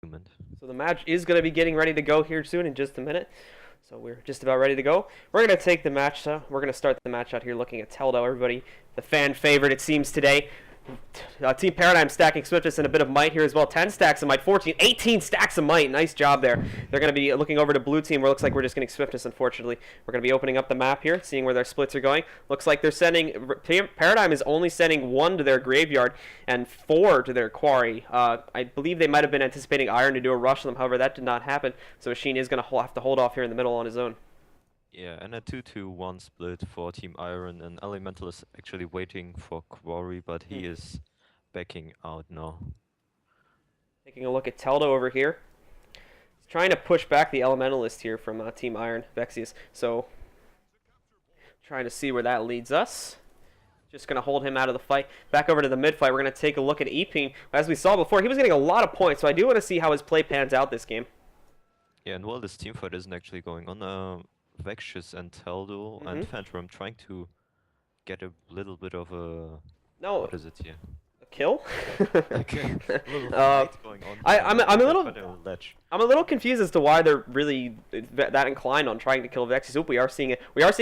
argument. So the match is going to be getting ready to go here soon in just a minute. So we're just about ready to go. We're going to take the match. We're going to start the match out here looking at Teldo, everybody. The fan favorite, it seems, today. Team Paradigm stacking Swiftness and a bit of might here as well. 10 stacks of might, 14, 18 stacks of might. Nice job there. They're going to be looking over to blue team where it looks like we're just getting Swiftness, unfortunately. We're going to be opening up the map here, seeing where their splits are going. Looks like they're sending, Paradigm is only sending 1 to their graveyard and 4 to their quarry. I believe they might have been anticipating Iron to do a rush on them, however that did not happen. So Sheen is going to have to hold off here in the middle on his own. Yeah, and a 2-2-1 split for Team Iron, and Elemental is actually waiting for Quarry, but he is backing out now. Taking a look at Teldo over here. He's trying to push back the Elementalist here from Team Iron, Vexius. So, trying to see where that leads us. Just going to hold him out of the fight. Back over to the mid fight, we're going to take a look at Eping. As we saw before, he was getting a lot of points, so I do want to see how his play pans out this game. Yeah, and while this team fight isn't actually going on, Vexius and Teldo and Phantom trying to get a little bit of a... No. What is it here? Kill? Okay. I'm a little confused as to why they're really that inclined on trying to kill Vexius. Oop, we are seeing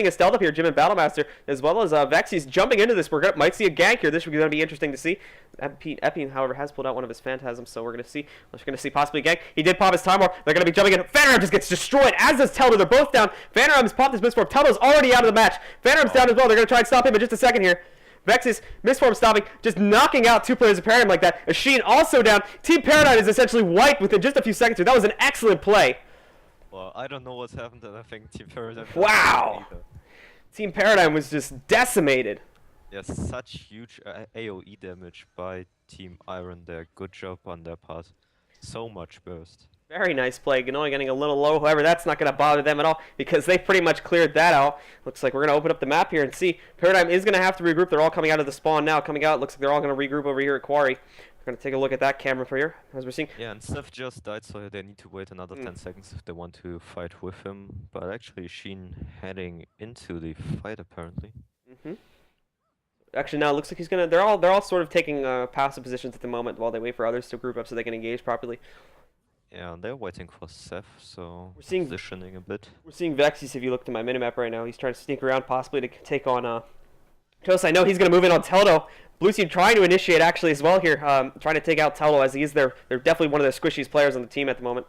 a stealth up here, Jim and Battlemaster, as well as Vexius jumping into this. Might see a gank here. This is going to be interesting to see. Epine, however, has pulled out one of his phantasms, so we're going to see possibly a gank. He did pop his time warp. They're going to be jumping in. Phantom just gets destroyed, as does Teldo. They're both down. Phantom has popped his Mistform. Teldo's already out of the match. Phantom's down as well. They're going to try and stop him in just a second here. Vexius, Mistform stopping, just knocking out 2 players of Paradigm like that. Sheen also down. Team Paradigm is essentially wiped within just a few seconds here. That was an excellent play. Well, I don't know what's happened, and I think Team Paradigm... Wow! Team Paradigm was just decimated. Yes, such huge AoE damage by Team Iron there. Good job on their part. So much burst. Very nice play. Ganoy getting a little low. However, that's not going to bother them at all because they pretty much cleared that out. Looks like we're going to open up the map here and see. Paradigm is going to have to regroup. They're all coming out of the spawn now. Coming out, looks like they're all going to regroup over here at Quarry. We're going to take a look at that camera for here, as we're seeing. Yeah, and Seth just died, so they need to wait another 10 seconds if they want to fight with him. But actually, Sheen heading into the fight, apparently. Actually, now it looks like he's going to... They're all sort of taking passive positions at the moment while they wait for others to group up so they can engage properly. Yeah, they're waiting for Seth, so we're seeing positioning a bit. We're seeing Vexius if you look to my minimap right now. He's trying to sneak around possibly to take on Toast. I know he's going to move in on Teldo. Blue team trying to initiate actually as well here, trying to take out Teldo as he is they're definitely one of the squishiest players on the team at the moment.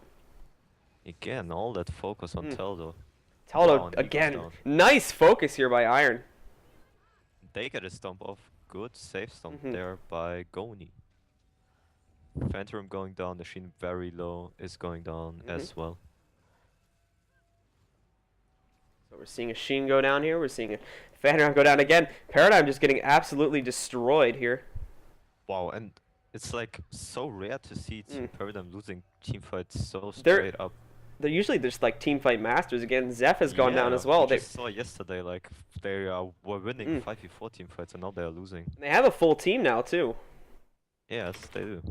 Again, all that focus on Teldo. Teldo, again, nice focus here by Iron. They get a stomp off. Good safe stomp there by Goni. Phantom going down, Machine very low is going down as well. So we're seeing a Sheen go down here. We're seeing a Phantom go down again. Paradigm just getting absolutely destroyed here. Wow, and it's like so rare to see Team Paradigm losing team fights so straight up. They're usually just like team fight masters. Again, Zeph has gone down as well. They saw yesterday like they were winning 5v4 team fights and now they are losing. They have a full team now too. Yes, they do.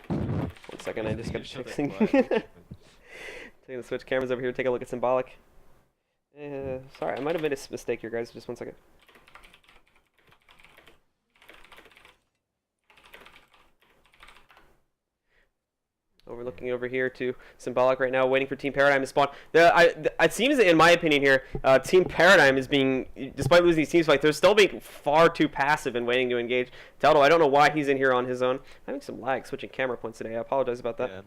1 second, I just got fixing. Taking the switch cameras over here. Take a look at Symbolic. Sorry, I might have made a mistake here, guys. Just 1 second. We're looking over here to Symbolic right now, waiting for Team Paradigm to spawn. It seems that, in my opinion here, Team Paradigm is being, despite losing these teams fight, they're still being far too passive and waiting to engage. Teldo, I don't know why he's in here on his own. I'm having some lag switching camera points today. I apologize about that. Yeah,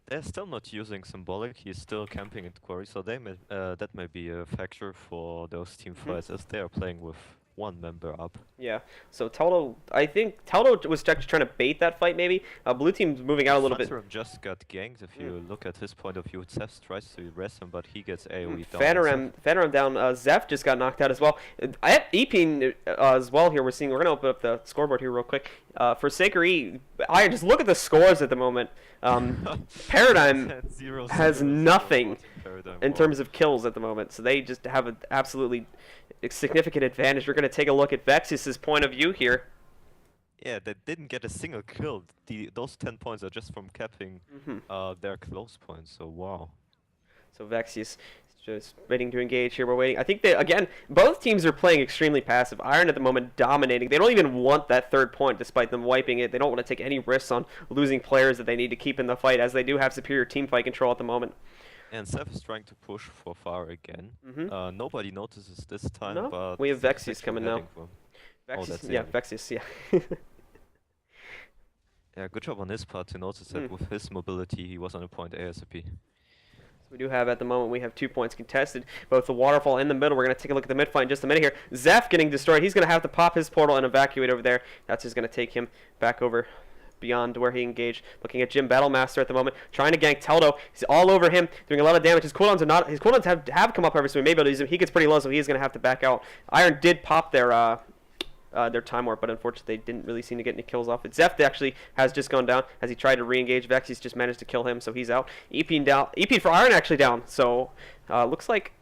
they're still not using Symbolic. He's still camping at Quarry, so they may, that may be a factor for those team fights as they are playing with 1 member up. Yeah, so Teldo, I think Teldo was actually trying to bait that fight maybe. Blue team's moving out a little bit. Phantom just got ganked. If you look at his point of view, Zeph tries to rest him, but he gets AoE down. Phantom down. Zeph just got knocked out as well. I have Epine as well here. We're going to open up the scoreboard here real quick. For Saker E, just look at the scores at the moment. Paradigm has nothing in terms of kills at the moment, so they just have an absolutely significant advantage. We're going to take a look at Vexius's point of view here. Yeah, they didn't get a single kill. Those 10 points are just from capping their close points, so wow. So Vexius Just waiting to engage here. We're waiting. I think again, both teams are playing extremely passive. Iron at the moment dominating. They don't even want that third point despite them wiping it. They don't want to take any risks on losing players that they need to keep in the fight, as they do have superior team fight control at the moment. And Seth is trying to push for far again. Nobody notices this time, No, but we have Vexius coming now. That's yeah, Vexius, yeah. Yeah, good job on his part to notice that with his mobility he was on a point ASAP. We do have, at the moment, we have 2 points contested, both the waterfall and the middle. We're going to take a look at the mid fight in just a minute here. Zeph getting destroyed. He's going to have to pop his portal and evacuate over there. That's just going to take him back over beyond where he engaged. Looking at Jim Battlemaster at the moment, trying to gank Teldo. He's all over him, doing a lot of damage. His cooldowns have come up ever, so he may be able to use him. He gets pretty low, so he's going to have to back out. Iron did pop their Time Warp, but unfortunately they didn't really seem to get any kills off it. Zeph actually has just gone down as he tried to re-engage Vex. He's just managed to kill him, so he's out. EP down. EP for Iron actually down. So looks like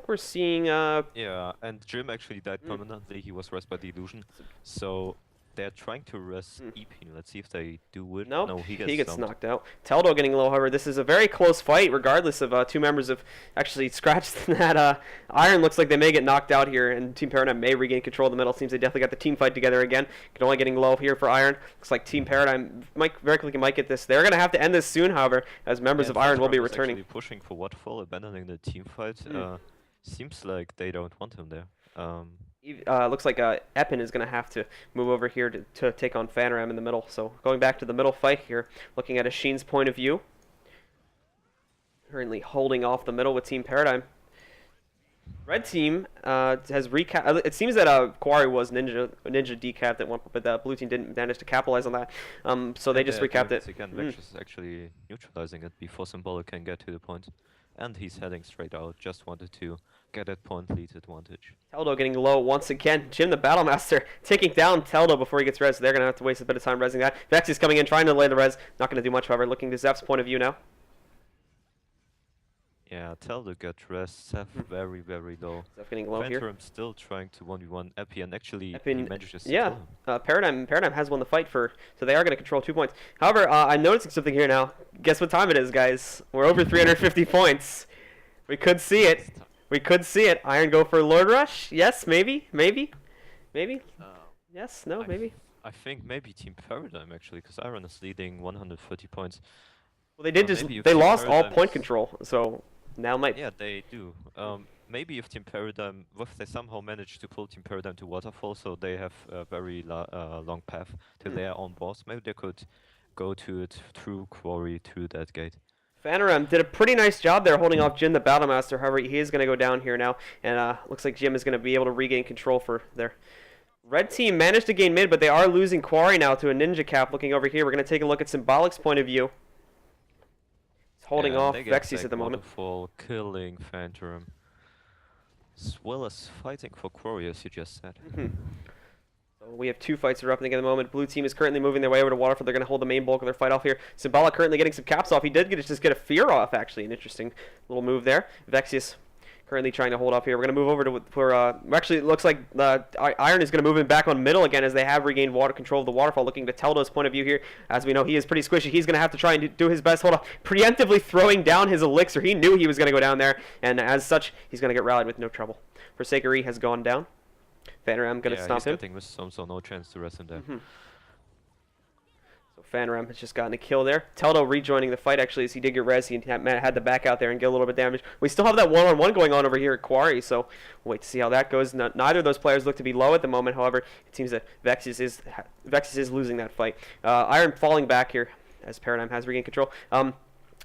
we're seeing. Yeah, and Jim actually died permanently. He was rest by the illusion. So they're trying to rest EP. Let's see if they do it. Nope. No, he gets knocked out. Teldo getting low, however. This is a very close fight, regardless of two members have actually scratched that. Iron looks like they may get knocked out here, and Team Paradigm may regain control of the middle. Seems they definitely got the team fight together again. Only getting low here for Iron. Looks like Team Paradigm very quickly might get this. They're going to have to end this soon, however, as members of Iron will be returning. Actually pushing for Waterfall, abandoning the team fight. Seems like they don't want him there. Looks like Eppin is going to have to move over here to take on Fanaram in the middle. So going back to the middle fight here, looking at Ashin's point of view. Currently holding off the middle with Team Paradigm. Red team has recap. It seems that Quarry was ninja decapped at one point, but the blue team didn't manage to capitalize on that. So they just recapped it. Again, Vex is actually neutralizing it before Symbolic can get to the point. And he's heading straight out, just wanted to get that point lead advantage. Teldo getting low once again. Jim the Battlemaster taking down Teldo before he gets res. So they're going to have to waste a bit of time resing that. Vex is coming in, trying to lay the res. Not going to do much, however. Looking to Zeph's point of view now. Yeah, Teldo got res. Zeph very, very low. Zeph getting low here. Phantom still trying to 1v1 Epi, and actually Epi, he manages to yeah, Paradigm has won the fight so they are going to control 2 points. However, I'm noticing something here now. Guess what time it is, guys? We're over 350 points. We could see it. We could see it. Iron go for Lord Rush? Yes, maybe. Yes, no, maybe. I think maybe Team Paradigm actually, because Iron is leading 130 points. Well, they did they lost all point control, so now might. Yeah, they do. Maybe if Team Paradigm, if they somehow manage to pull Team Paradigm to Waterfall, so they have a very long path to their own boss, maybe they could go to it through Quarry, through that gate. Fanaram did a pretty nice job there holding off Jim the Battlemaster. However, he is going to go down here now, and looks like Jim is going to be able to regain control for their red team. Managed to gain mid, but they are losing Quarry now to a Ninja Cap. Looking over here, we're going to take a look at Symbolic's point of view. He's holding off Vexius at the moment. For killing Phantom, as well as fighting for Quarry, as you just said. So we have 2 fights erupting at the moment. Blue team is currently moving their way over to Waterfall. They're going to hold the main bulk of their fight off here. Symbolic currently getting some caps off. He did just get a fear off, actually. An interesting little move there. Vexius currently trying to hold off here. We're going to move over to actually, it looks like Iron is going to move him back on middle again as they have regained control of the Waterfall. Looking to Teldo's point of view here. As we know, he is pretty squishy. He's going to have to try and do his best. Hold off. Preemptively throwing down his elixir. He knew he was going to go down there, and as such, he's going to get rallied with no trouble. Forsakeri has gone down. Fanaram going to stop him. Getting wisdom, so no chance to rest him there. So Fanaram has just gotten a kill there. Teldo rejoining the fight actually as he did get res. He had to back out there and get a little bit of damage. We still have that one-on-one going on over here at Quarry, so we'll wait to see how that goes. Neither of those players look to be low at the moment. However, it seems that Vexius is losing that fight. Iron falling back here as Paradigm has regained control.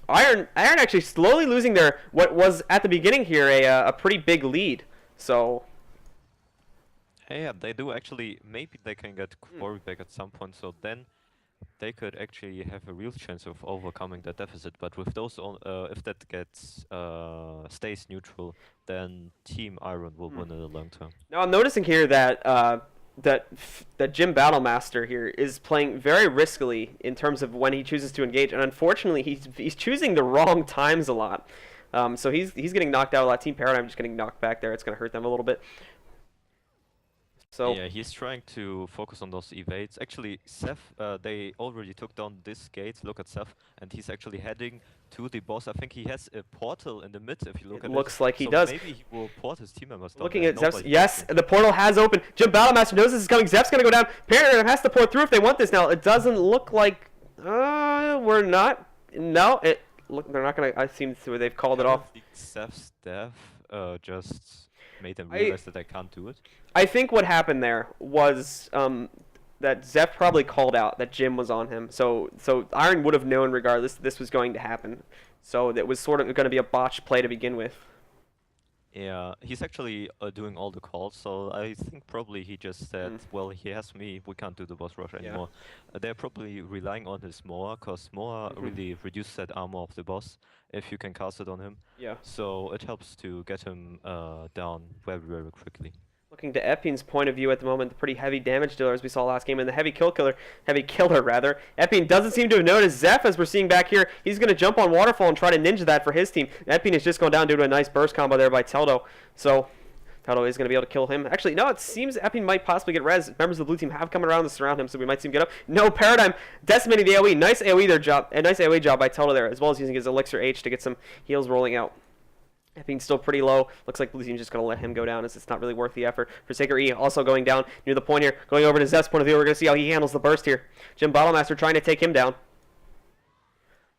Iron actually slowly losing what was at the beginning here a pretty big lead. So. Yeah, they do actually. Maybe they can get Quarry back at some point, so then they could actually have a real chance of overcoming that deficit. But with those, if that stays neutral, then Team Iron will win in the long term. Now I'm noticing here that that Jim Battlemaster here is playing very riskily in terms of when he chooses to engage, and unfortunately he's choosing the wrong times a lot. So he's getting knocked out a lot. Team Paradigm just getting knocked back there. It's going to hurt them a little bit. So Yeah, he's trying to focus on those evades. Actually, Seth, they already took down this gate. Look at Seth, and he's actually heading to the boss. I think he has a portal in the mid if you look it at looks it. like he So does. maybe he will port his team members down Looking there. at Zeph's, Nobody yes, can. the portal has opened. Jim Battlemaster knows this is coming. Zeph's gonna go down. Paradigm has to pour through if they want this now. It doesn't look like we're not. No, it look they're not gonna. I seem to they've called it I off. don't think Seth's death just made them I- realize that they can't do it. I think what happened there was that Zeph probably called out that Jim was on him. So Iron would have known regardless this was going to happen. So it was sort of going to be a botched play to begin with. Yeah, he's actually doing all the calls, so I think probably he just said, well, he has me, we can't do the boss rush anymore. They're probably relying on his Moa, because Moa really reduces that armor of the boss if you can cast it on him. Yeah. So it helps to get him down very, very quickly. Looking to Eppine's point of view at the moment, the pretty heavy damage dealer as we saw last game, and the heavy killer rather. Eppine doesn't seem to have noticed Zeph as we're seeing back here. He's going to jump on Waterfall and try to ninja that for his team. Eppine is just going down due to a nice burst combo there by Teldo. So Teldo is going to be able to kill him. Actually, no, it seems Eppine might possibly get res. Members of the blue team have come around to surround him, so we might see him get up. No, Paradigm decimating the AoE. Nice AoE there job. A nice AoE job by Teldo there, as well as using his Elixir H to get some heals rolling out. Eppine's still pretty low. Looks like blue team's just going to let him go down as it's not really worth the effort. Forsaker E also going down near the point here. Going over to Zeph's point of view. We're going to see how he handles the burst here. Jim Battlemaster trying to take him down.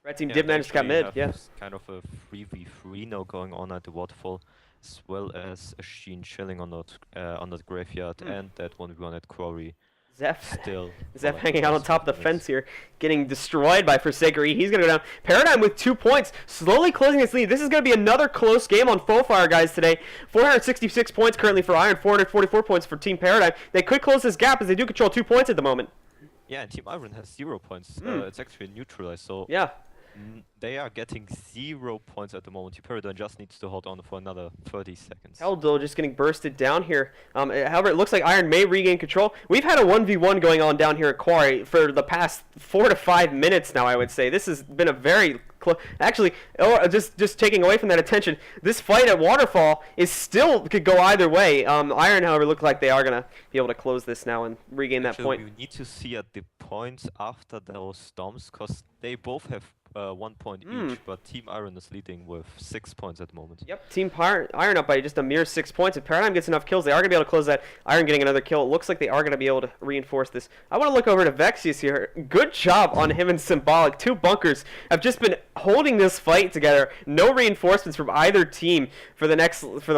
Red team did manage to get mid. Yeah. Kind of a 3v3 now going on at the waterfall, as well as a Sheen chilling on that graveyard and that 1v1 at Quarry. Zeph Still. hanging out on top of the fence here, getting destroyed by Forsaker E. He's going to go down. Paradigm with 2 points, slowly closing his lead. This is going to be another close game on Fofire, guys, today. 466 points currently for Iron, 444 points for Team Paradigm. They could close this gap as they do control 2 points at the moment. Yeah, and Team Iron has 0 points. It's actually neutralized, so Yeah. they are getting 0 points at the moment. Team Paradigm just needs to hold on for another 30 seconds. Teldo just getting bursted down here. However, it looks like Iron may regain control. We've had a 1v1 going on down here at Quarry for the past 4 to 5 minutes now, I would say. This has been a very close... Actually, just taking away from that attention, this fight at Waterfall is still could go either way. Iron, however, look like they are going to be able to close this now and regain that point. We need to see at the points after those storms, because they both have 1 point each, but Team Iron is leading with 6 points at the moment. Yep, Team Iron up by just a mere 6 points. If Paradigm gets enough kills, they are going to be able to close that. Iron getting another kill. It looks like they are going to be able to reinforce this. I want to look over to Vexius here. Good job on him and Symbolic. 2 bunkers have just been holding this fight together. No reinforcements from either team for the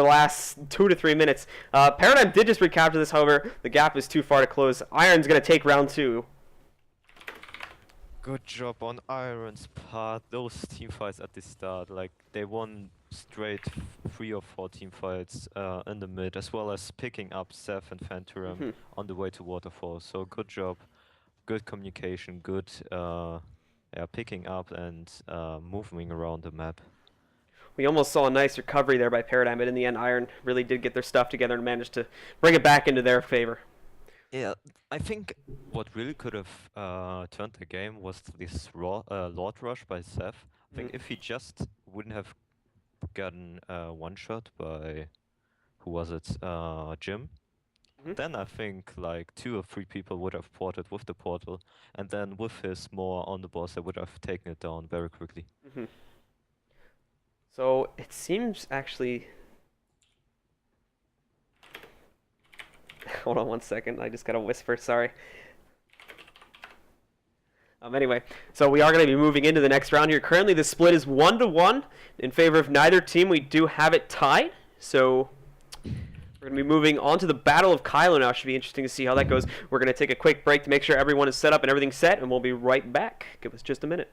last 2 to 3 minutes. Paradigm did just recapture this, however. The gap is too far to close. Iron's going to take round 2. Good job on Iron's part. Those team fights at the start, like they won straight 3 or 4 team fights in the mid, as well as picking up Seth and Phantom on the way to Waterfall. So good job, good communication, good picking up and moving around the map. We almost saw a nice recovery there by Paradigm, but in the end, Iron really did get their stuff together and managed to bring it back into their favor. Yeah, I think what really could have turned the game was this Lord Rush by Seth. I think if he just wouldn't have gotten one shot by, who was it, Jim, then I think like 2 or 3 people would have ported with the portal, and then with his more on the boss, they would have taken it down very quickly. So it seems actually... Hold on 1 second. I just got a whisper. Sorry. Anyway, so we are going to be moving into the next round here. Currently, the split is 1-1 in favor of neither team. We do have it tied. So we're going to be moving on to the Battle of Kylo now. Should be interesting to see how that goes. We're going to take a quick break to make sure everyone is set up and everything's set, and we'll be right back. Give us just a minute.